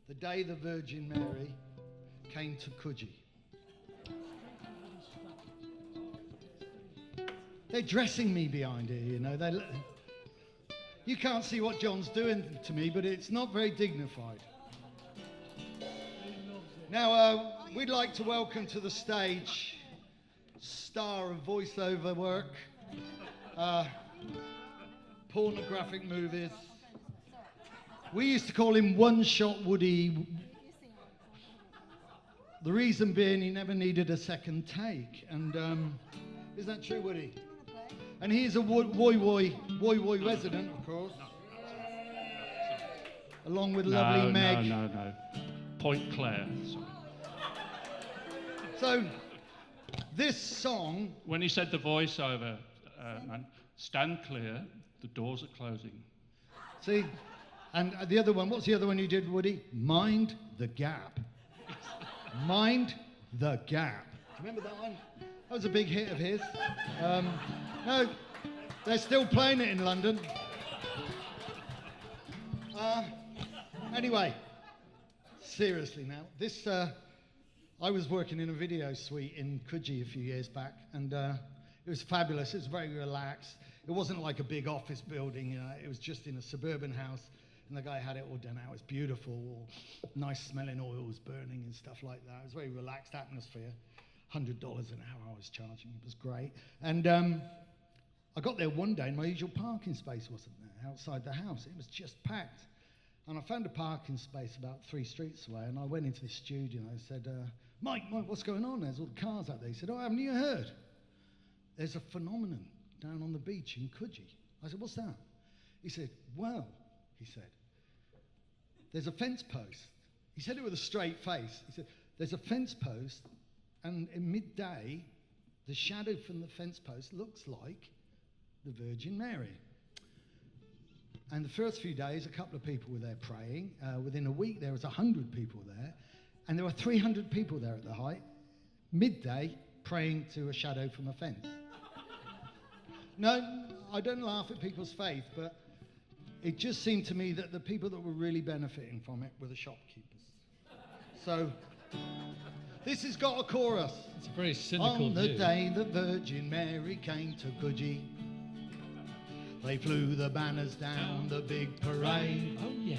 The day the Virgin Mary came to Coogee. They're dressing me behind here, you know. You can't see what John's doing to me, but it's not very dignified. Now, we'd like to welcome to the stage star of voiceover work, pornographic movies. We used to call him One-Shot Woody. The reason being he never needed a second take. And is that true, Woody? And he's a Woy Woy resident, of course. Along with lovely Meg. No. Point Claire. So, this song... When he said the voiceover, man, stand clear, the doors are closing. See? And the other one, what's the other one you did, Woody? Mind the Gap. Mind the Gap. Do you remember that one? That was a big hit of his. No, they're still playing it in London. Anyway, seriously now, this, I was working in a video suite in Coogee a few years back, and it was fabulous. It was very relaxed. It wasn't like a big office building, you know, it was just in a suburban house, and the guy had it all done out. It was beautiful, all nice smelling oils burning and stuff like that. It was a very relaxed atmosphere. $100 an hour I was charging. It was great. And I got there one day and my usual parking space wasn't there outside the house. It was just packed. And I found a parking space about 3 streets away, and I went into the studio and I said, Mike, what's going on? There's all the cars out there. He said, oh, haven't you heard? There's a phenomenon down on the beach in Coogee. I said, what's that? He said, well, he said, there's a fence post. He said it with a straight face. He said, there's a fence post, and in midday, the shadow from the fence post looks like the Virgin Mary. And the first few days, a couple of people were there praying. Within a week, there was 100 people there. And there were 300 people there at the height, midday, praying to a shadow from a fence. No, I don't laugh at people's faith, but it just seemed to me that the people that were really benefiting from it were the shopkeepers. So, this has got a chorus. It's a very cynical On the view. day the Virgin Mary came to Coogee, they flew the banners down the big parade. Oh, yeah.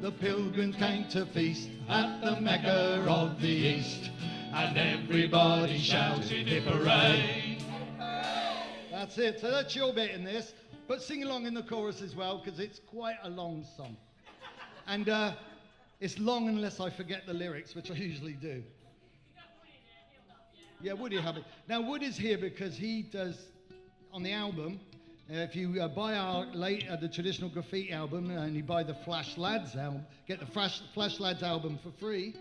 The pilgrims came to feast at the Mecca of the East, and everybody shouted hooray. That's it. So that's your bit in this. But sing along in the chorus as well, because it's quite a long song. And it's long unless I forget the lyrics, which I usually do. Yeah, Woody have it. Now, Woody's here because he does, on the album, if you buy our the traditional Graffiti album and you buy the Flash Lads album, get the Flash Lads album for free,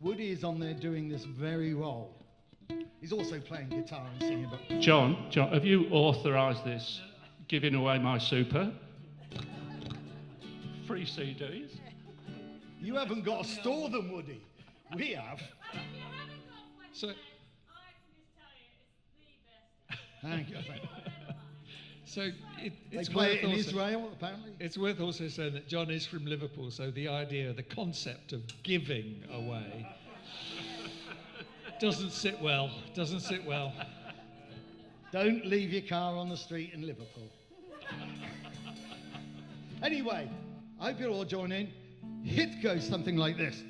Woody is on there doing this very role. He's also playing guitar and singing. But John, have you authorised this, giving away my super? Free CDs? you haven't got to store them, Woody. We have. So, Thank you. so They it's play worth it in also, Israel, apparently. it's worth also saying that John is from Liverpool, so the idea, the concept of giving away doesn't sit well. Doesn't sit well. Don't leave your car on the street in Liverpool. Anyway, I hope you'll all join in. It goes something like this.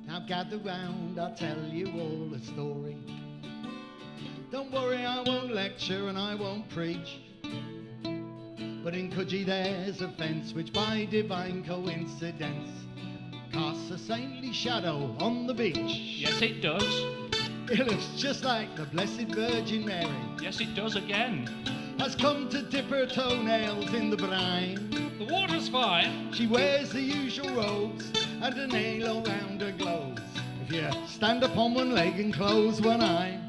Now gather round, I'll tell you all a story. Don't worry, I won't lecture and I won't preach. But in Coogee there's a fence which by divine coincidence casts a saintly shadow on the beach. Yes, it does. It looks just like the Blessed Virgin Mary Yes, it does again. has come to dip her toenails in the brine. The water's fine. She wears the usual robes and an halo round her glows. If you stand up on one leg and close one eye.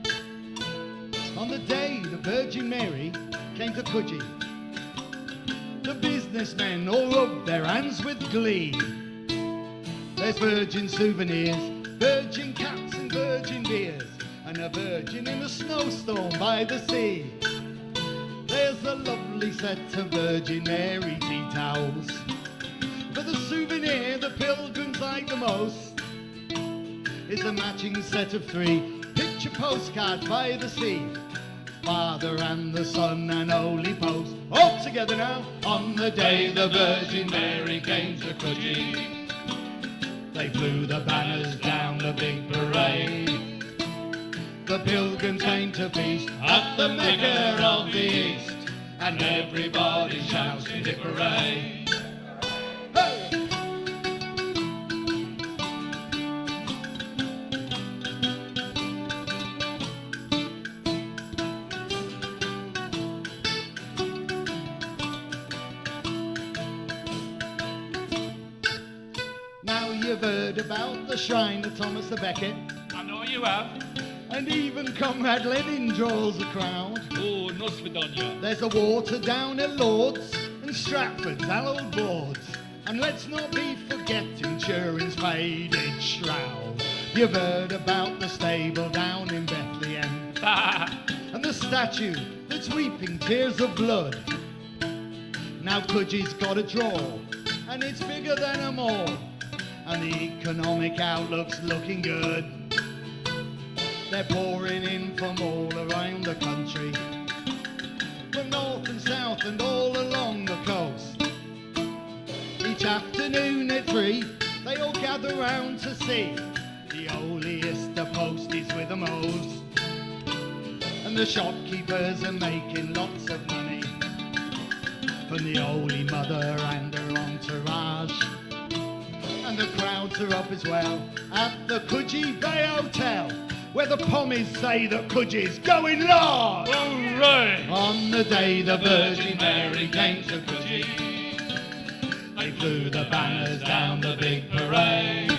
On the day the Virgin Mary came to Coogee, the businessmen all rubbed their hands with glee. There's virgin souvenirs, virgin caps and virgin beers, and and a virgin in a snowstorm by the sea. There's a lovely set of Virgin Mary tea towels. For the souvenir the pilgrims like the most is a matching set of 3 picture postcards by the sea. Father and the Son and Holy Post, all together now. On the day the Virgin Mary came to Coogee, they flew the banners down the big parade. The pilgrims came to feast at the Mecca of the East, and everybody shouted hooray. Now you've heard about the shrine of Thomas the Becket, I know you have. and even Comrade Lenin draws a crowd. Oh, no svidania. There's a water down at Lord's and Stratford's hallowed boards. And let's not be forgetting Turin's faded shroud. You've heard about the stable down in Bethlehem and the statue that's weeping tears of blood. Now Coogie's got a draw, and it's bigger than them all, and the economic outlook's looking good. They're pouring in from all around the country, from north and south and all along the coast. Each afternoon at 3, they all gather round to see the holiest of posties with the most. And the shopkeepers are making lots of money from the Holy Mother and her entourage. And the crowds are up as well at the Coogee Bay Hotel, where the pommies say that Coogee's going large. Hooray! On the day the Virgin Mary came to Coogee, they flew the banners down the big parade.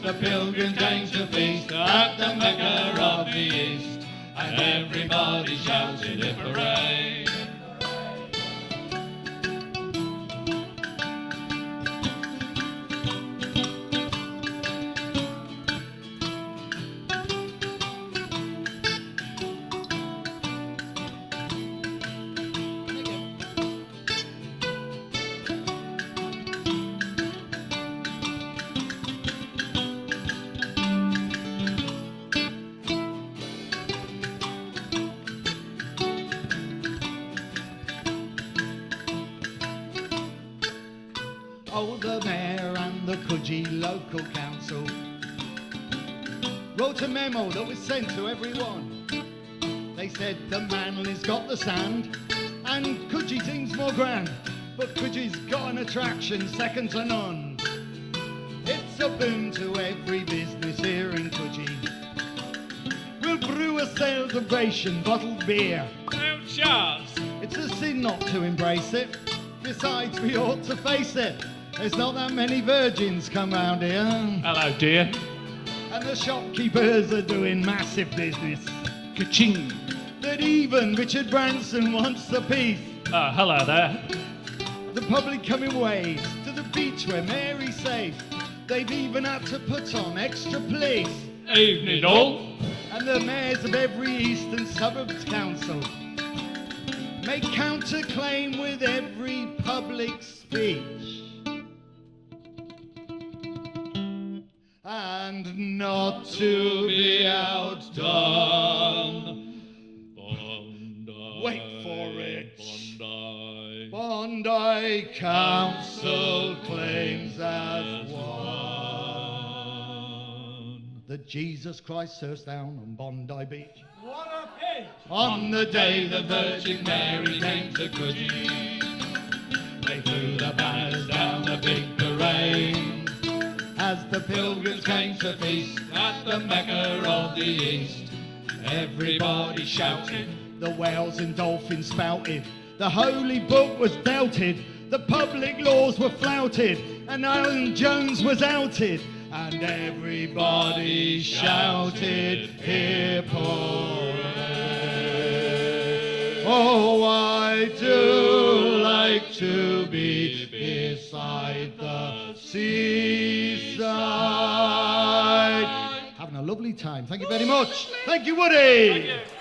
The pilgrims came to feast at the Mecca of the East, and everybody shouted hooray. Oh, the mayor and the Coogee local council wrote a memo that was sent to everyone. They said the Manly's got the sand and Coogee seems more grand, but Coogee's got an attraction second to none. It's a boon to every business here in Coogee. We'll brew a celebration bottled beer. No chance. It's a sin not to embrace it. Besides, we ought to face it. There's not that many virgins come round here. Hello, dear. And the shopkeepers are doing massive business. Ka-ching. That even Richard Branson wants a piece. Hello there. The public come in waves to the beach where Mary's safe. They've even had to put on extra police. Evening all. And the mayors of every eastern suburbs council make counterclaim with every public speech. And not to be outdone. Bondi. Wait for it. Bondi. Bondi Council claims as one. that Jesus Christ surfs down on Bondi Beach. What a pitch! On the day the Virgin Mary came to Coogee, they flew the banners down the big parade. As the pilgrims came to feast at the Mecca of the East, everybody shouted, the whales and dolphins spouted, the holy book was belted, the public laws were flouted, and Alan Jones was outed, and everybody shouted, hip hooray. Oh, I do like to be beside the seaside, having a look lovely time. Thank you very much. Thank you, Woody. Thank you.